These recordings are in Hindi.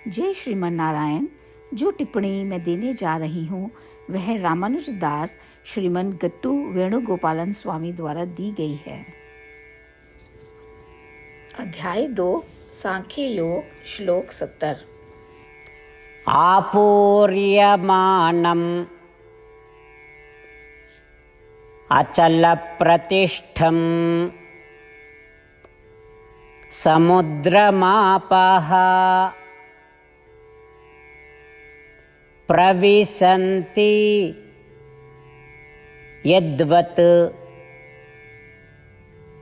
जय श्रीमन नारायण। जो टिप्पणी मैं देने जा रही हूँ वह रामानुज दास श्रीमन गट्टू वेणुगोपालन स्वामी द्वारा दी गई है। अध्याय 2 सांख्य योग श्लोक 70। आपूर्यमानम् अचलप्रतिष्ठं समुद्रमापः प्रविशन्ति यद्वत्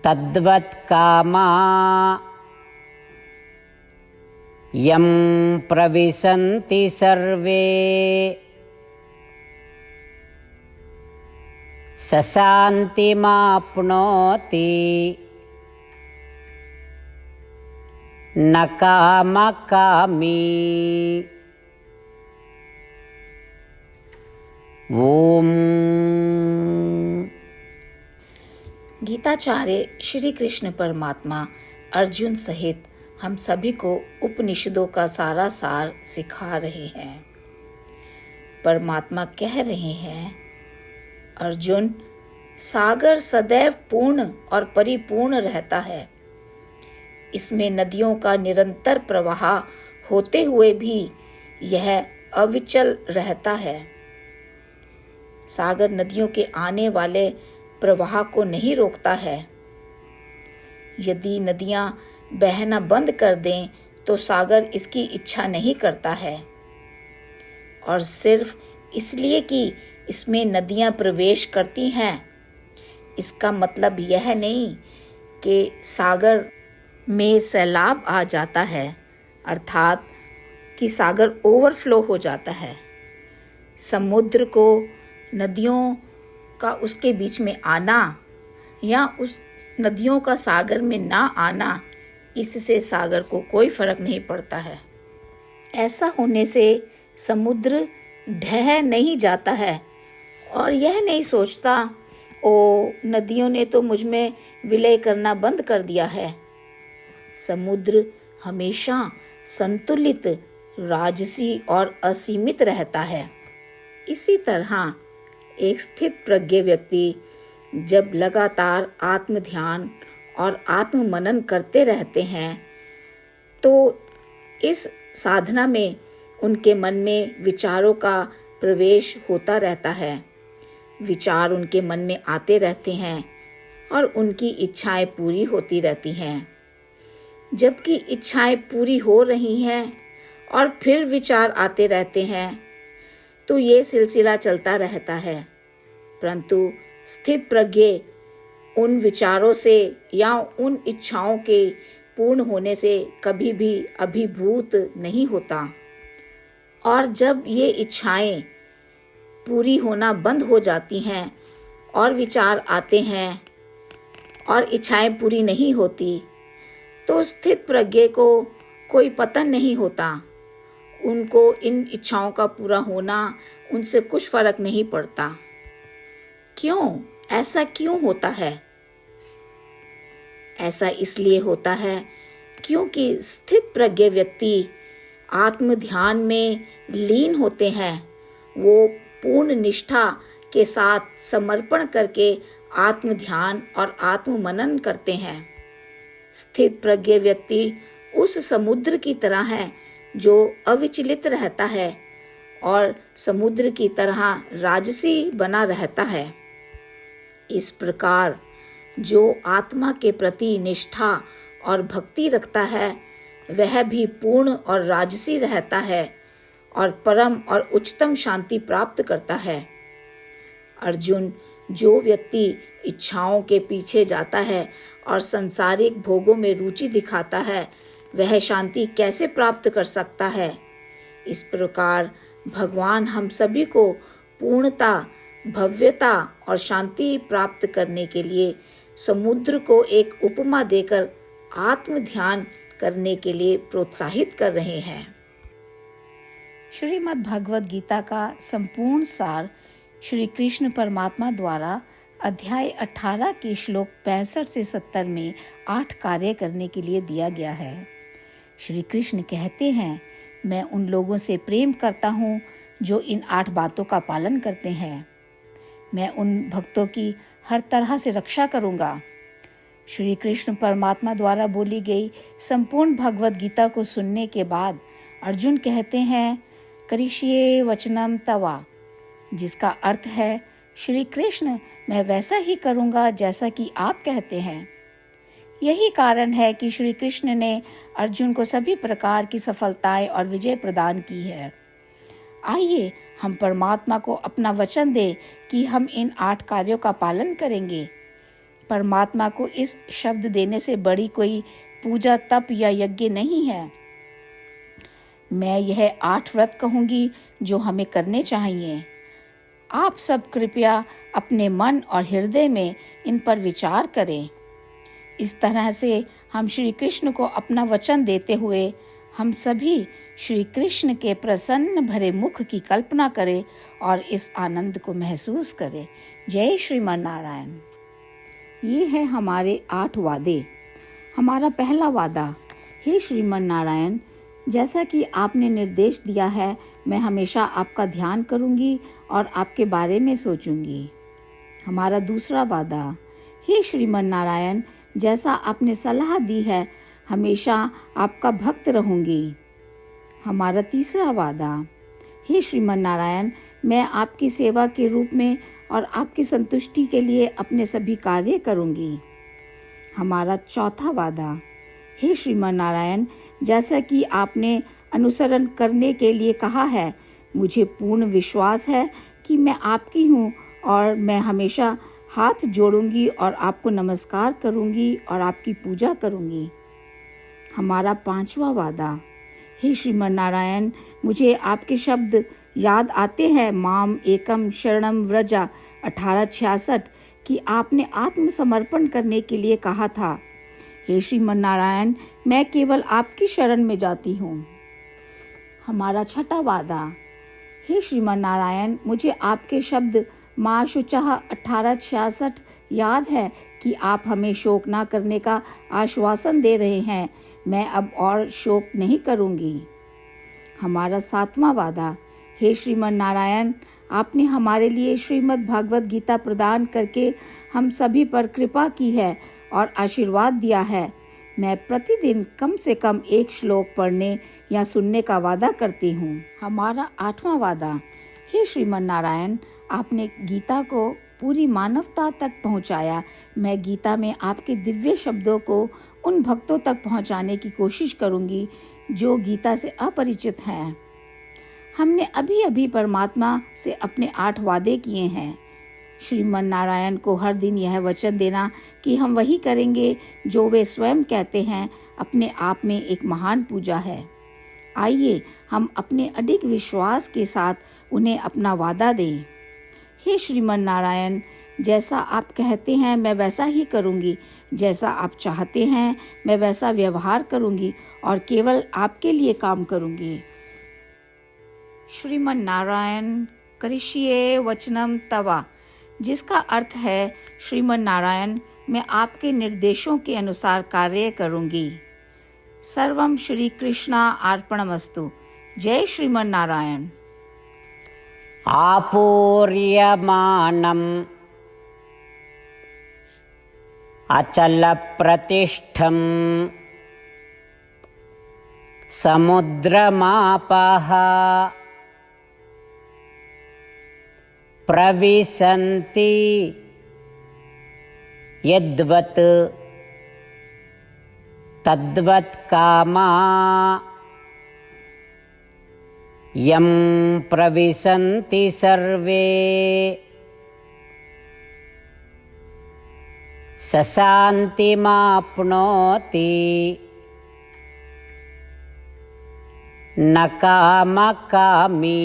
तद्वत् कामा यं प्रविशन्ति सर्वे स शान्तिमाप्नोति न कामकामी। ओम। गीताचार्य श्री कृष्ण परमात्मा अर्जुन सहित हम सभी को उपनिषदों का सारा सार सिखा रहे हैं। परमात्मा कह रहे हैं, अर्जुन, सागर सदैव पूर्ण और परिपूर्ण रहता है। इसमें नदियों का निरंतर प्रवाह होते हुए भी यह अविचल रहता है। सागर नदियों के आने वाले प्रवाह को नहीं रोकता है। यदि नदियां बहना बंद कर दें तो सागर इसकी इच्छा नहीं करता है, और सिर्फ इसलिए कि इसमें नदियां प्रवेश करती हैं, इसका मतलब यह नहीं कि सागर में सैलाब आ जाता है, अर्थात कि सागर ओवरफ्लो हो जाता है। समुद्र को नदियों का उसके बीच में आना या उस नदियों का सागर में ना आना, इससे सागर को कोई फर्क नहीं पड़ता है। ऐसा होने से समुद्र ढह नहीं जाता है और यह नहीं सोचता, ओ नदियों ने तो मुझ में विलय करना बंद कर दिया है। समुद्र हमेशा संतुलित, राजसी और असीमित रहता है। इसी तरह एक स्थित प्रज्ञ व्यक्ति जब लगातार आत्म ध्यान और आत्म मनन करते रहते हैं तो इस साधना में उनके मन में विचारों का प्रवेश होता रहता है। विचार उनके मन में आते रहते हैं और उनकी इच्छाएं पूरी होती रहती हैं। जबकि इच्छाएं पूरी हो रही हैं और फिर विचार आते रहते हैं, तो ये सिलसिला चलता रहता है। परंतु स्थित प्रज्ञ उन विचारों से या उन इच्छाओं के पूर्ण होने से कभी भी अभिभूत नहीं होता। और जब ये इच्छाएं पूरी होना बंद हो जाती हैं और विचार आते हैं और इच्छाएं पूरी नहीं होती, तो स्थित प्रज्ञ को कोई पतन नहीं होता। उनको इन इच्छाओं का पूरा होना उनसे कुछ फर्क नहीं पड़ता। क्यों? ऐसा क्यों होता है? ऐसा इसलिए होता है क्योंकि स्थित प्रज्ञ व्यक्ति आत्म ध्यान में लीन होते हैं। वो पूर्ण निष्ठा के साथ समर्पण करके आत्म ध्यान और आत्म मनन करते हैं। स्थित प्रज्ञ व्यक्ति उस समुद्र की तरह है जो अविचलित रहता है और समुद्र की तरह राजसी बना रहता है। इस प्रकार जो आत्मा के प्रति निष्ठा और भक्ति रखता है वह भी पूर्ण और राजसी रहता है और परम और उच्चतम शांति प्राप्त करता है। अर्जुन, जो व्यक्ति इच्छाओं के पीछे जाता है और सांसारिक भोगों में रुचि दिखाता है, वह शांति कैसे प्राप्त कर सकता है? इस प्रकार भगवान हम सभी को पूर्णता, भव्यता और शांति प्राप्त करने के लिए समुद्र को एक उपमा देकर आत्म ध्यान करने के लिए प्रोत्साहित कर रहे हैं। श्रीमद् भगवद गीता का संपूर्ण सार श्री कृष्ण परमात्मा द्वारा अध्याय 18 के श्लोक 65 से 70 में 8 कार्य करने के लिए दिया गया है। श्री कृष्ण कहते हैं मैं उन लोगों से प्रेम करता हूँ जो इन 8 बातों का पालन करते हैं। मैं उन भक्तों की हर तरह से रक्षा करूँगा। श्री कृष्ण परमात्मा द्वारा बोली गई संपूर्ण भगवत गीता को सुनने के बाद अर्जुन कहते हैं, करिष्ये वचनम तवा, जिसका अर्थ है, श्री कृष्ण, मैं वैसा ही करूँगा जैसा कि आप कहते हैं। यही कारण है कि श्री कृष्ण ने अर्जुन को सभी प्रकार की सफलताएं और विजय प्रदान की है। आइए हम परमात्मा को अपना वचन दें कि हम इन 8 कार्यों का पालन करेंगे। परमात्मा को इस शब्द देने से बड़ी कोई पूजा, तप या यज्ञ नहीं है। मैं यह 8 व्रत कहूँगी जो हमें करने चाहिए। आप सब कृपया अपने मन और हृदय में इन पर विचार करें। इस तरह से हम श्री कृष्ण को अपना वचन देते हुए हम सभी श्री कृष्ण के प्रसन्न भरे मुख की कल्पना करें और इस आनंद को महसूस करें। जय श्रीमन नारायण। ये है हमारे 8 वादे। हमारा पहला वादा, हे श्रीमन नारायण, जैसा कि आपने निर्देश दिया है, मैं हमेशा आपका ध्यान करूंगी और आपके बारे में सोचूंगी। हमारा दूसरा वादा, हे श्रीमन नारायण, जैसा आपने सलाह दी है, हमेशा आपका भक्त रहूंगी। हमारा तीसरा वादा, हे श्रीमन नारायण, मैं आपकी सेवा के रूप में और आपकी संतुष्टि के लिए अपने सभी कार्य करूंगी। हमारा चौथा वादा, हे श्रीमन नारायण, जैसा कि आपने अनुसरण करने के लिए कहा है, मुझे पूर्ण विश्वास है कि मैं आपकी हूँ और मैं हमेशा हाथ जोड़ूंगी और आपको नमस्कार करूंगी और आपकी पूजा करूंगी। हमारा 5वां वादा, हे श्रीमन नारायण, मुझे आपके शब्द याद आते हैं, माम एकम शरणम व्रजा 1866, कि आपने आत्मसमर्पण करने के लिए कहा था। हे श्रीमन नारायण, मैं केवल आपकी शरण में जाती हूँ। हमारा 6वां वादा, हे श्रीमन नारायण, मुझे आपके शब्द माँ शुचः 1866 याद है कि आप हमें शोक ना करने का आश्वासन दे रहे हैं। मैं अब और शोक नहीं करूँगी। हमारा 7वां वादा, हे श्रीमन नारायण, आपने हमारे लिए श्रीमद् भागवत गीता प्रदान करके हम सभी पर कृपा की है और आशीर्वाद दिया है। मैं प्रतिदिन कम से कम 1 श्लोक पढ़ने या सुनने का वादा करती हूँ। हमारा 8वां वादा, हे श्रीमन नारायण, आपने गीता को पूरी मानवता तक पहुँचाया। मैं गीता में आपके दिव्य शब्दों को उन भक्तों तक पहुँचाने की कोशिश करूँगी जो गीता से अपरिचित हैं। हमने अभी अभी परमात्मा से अपने 8 वादे किए हैं। श्रीमन नारायण को हर दिन यह वचन देना कि हम वही करेंगे जो वे स्वयं कहते हैं, अपने आप में एक महान पूजा है। आइए हम अपने अडिग विश्वास के साथ उन्हें अपना वादा दें। हे श्रीमन नारायण, जैसा आप कहते हैं मैं वैसा ही करूँगी। जैसा आप चाहते हैं मैं वैसा व्यवहार करूँगी और केवल आपके लिए काम करूँगी। श्रीमन नारायण करिष्ये वचनम तवा, जिसका अर्थ है, श्रीमन नारायण, मैं आपके निर्देशों के अनुसार कार्य करूँगी। सर्वम श्री कृष्णा अर्पणमस्तु। जय श्रीमन नारायण। आपूर्यमानम् अचलप्रतिष्ठं समुद्रमापः प्रविशन्ति यद्वत् तद्वत् कामा यं प्रविशन्ति सर्वे स शान्तिमाप्नोति न कामकामी।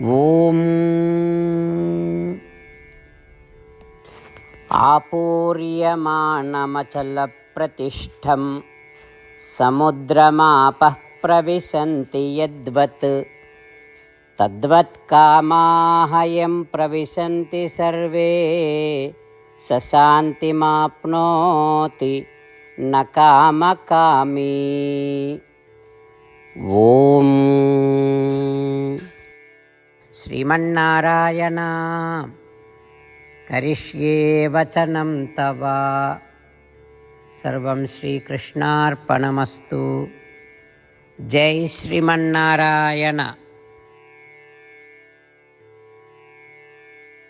ॐ आपूर्यमाणमचलप्रतिष्ठं समुद्रमापः प्रविशन्ति यद्वत् तद्वत् कामाः यं प्रविशन्ति सर्वे स शान्तिमाप्नोति न कामकामी। ఓం శ్రీమన్నారాయణ కరిష్యే వచనం తవ. సర్వం శ్రీకృష్ణార్పణమస్తు. జై శ్రీమన్నారాయణ.